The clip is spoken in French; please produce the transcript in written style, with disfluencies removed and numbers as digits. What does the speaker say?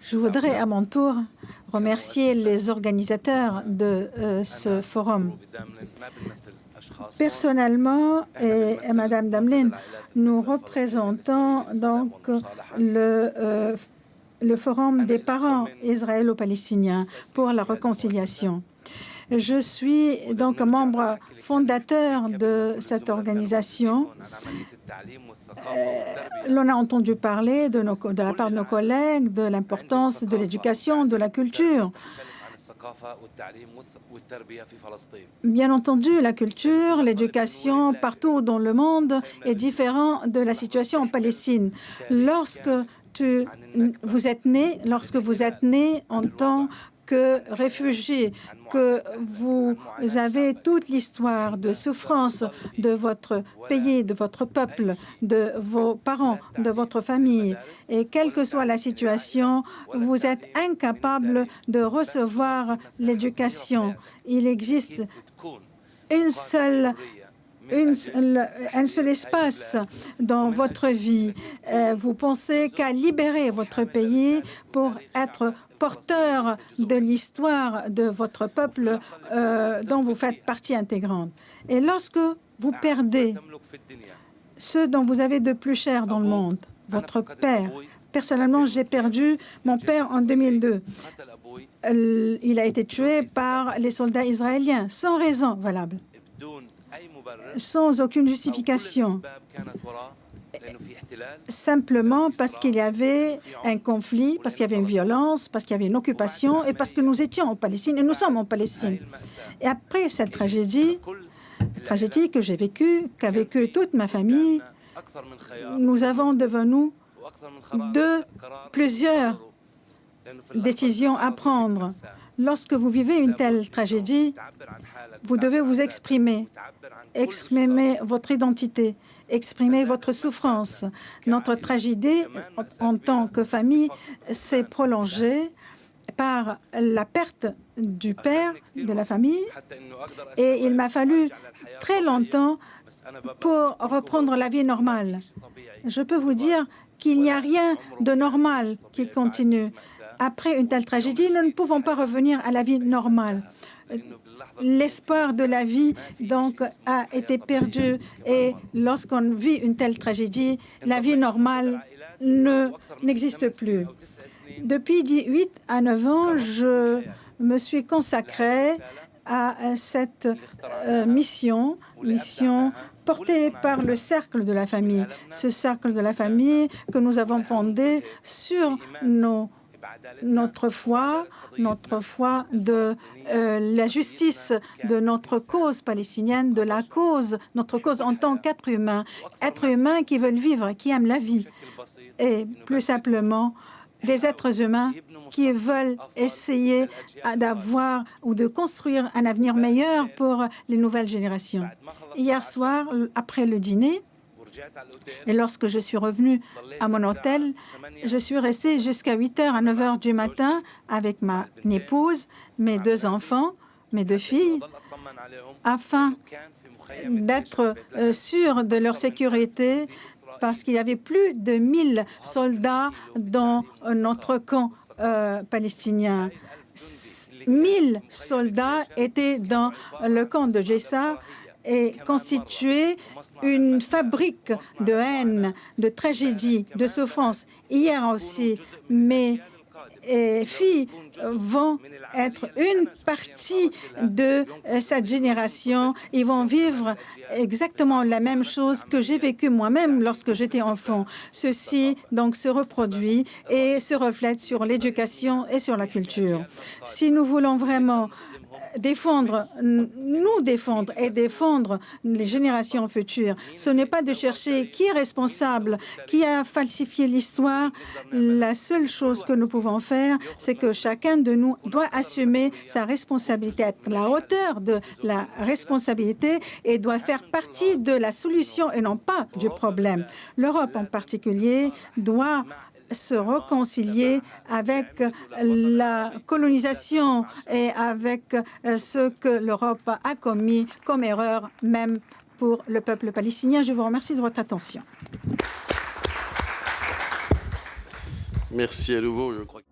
Je voudrais à mon tour remercier les organisateurs de ce forum. Personnellement, et Madame Damlin, nous représentons donc le Forum des parents israélo-palestiniens pour la réconciliation. Je suis donc membre fondateur de cette organisation. L'on a entendu parler de la part de nos collègues de l'importance de l'éducation, de la culture. Bien entendu, la culture, l'éducation, partout dans le monde est différent de la situation en Palestine. Lorsque vous êtes né en tant que réfugié, que vous avez toute l'histoire de souffrance de votre pays, de votre peuple, de vos parents, de votre famille. Et quelle que soit la situation, vous êtes incapable de recevoir l'éducation. Il existe un seul espace dans votre vie. Vous pensez qu'à libérer votre pays pour être porteur de l'histoire de votre peuple dont vous faites partie intégrante. Et lorsque vous perdez ce dont vous avez de plus cher dans le monde, votre père, personnellement, j'ai perdu mon père en 2002. Il a été tué par les soldats israéliens, sans raison valable, sans aucune justification, simplement parce qu'il y avait un conflit, parce qu'il y avait une violence, parce qu'il y avait une occupation et parce que nous étions en Palestine et nous sommes en Palestine. Et après cette tragédie que j'ai vécue, qu'a vécue toute ma famille, nous avons devant nous plusieurs décisions à prendre. Lorsque vous vivez une telle tragédie, vous devez vous exprimer votre identité, exprimer votre souffrance. Notre tragédie en tant que famille s'est prolongée par la perte du père de la famille et il m'a fallu très longtemps pour reprendre la vie normale. Je peux vous dire qu'il n'y a rien de normal qui continue. Après une telle tragédie, nous ne pouvons pas revenir à la vie normale. L'espoir de la vie donc a été perdu et lorsqu'on vit une telle tragédie, la vie normale n'existe plus. Depuis 8 à 9 ans, je me suis consacrée à cette mission portée par le cercle de la famille. Ce cercle de la famille que nous avons fondé sur notre foi de la justice, de notre cause palestinienne, de notre cause en tant qu'êtres humains qui veulent vivre, qui aiment la vie, et plus simplement des êtres humains qui veulent essayer d'avoir ou de construire un avenir meilleur pour les nouvelles générations. Hier soir, après le dîner, et lorsque je suis revenue à mon hôtel, je suis restée jusqu'à 8 h à 9 h du matin avec ma épouse, mes 2 enfants, mes 2 filles, afin d'être sûre de leur sécurité, parce qu'il y avait plus de 1000 soldats dans notre camp palestinien. 1000 soldats étaient dans le camp de Jessa et constituaient une fabrique de haine, de tragédie, de souffrance. Hier aussi, mais et filles vont être une partie de cette génération. Ils vont vivre exactement la même chose que j'ai vécu moi-même lorsque j'étais enfant. Ceci donc se reproduit et se reflète sur l'éducation et sur la culture. Si nous voulons vraiment nous défendre et défendre les générations futures, ce n'est pas de chercher qui est responsable, qui a falsifié l'histoire. La seule chose que nous pouvons faire, c'est que chacun de nous doit assumer sa responsabilité, être à la hauteur de la responsabilité et doit faire partie de la solution et non pas du problème. L'Europe en particulier doit se réconcilier avec la colonisation et avec ce que l'Europe a commis comme erreur, même pour le peuple palestinien. Je vous remercie de votre attention. Merci à nouveau. Je crois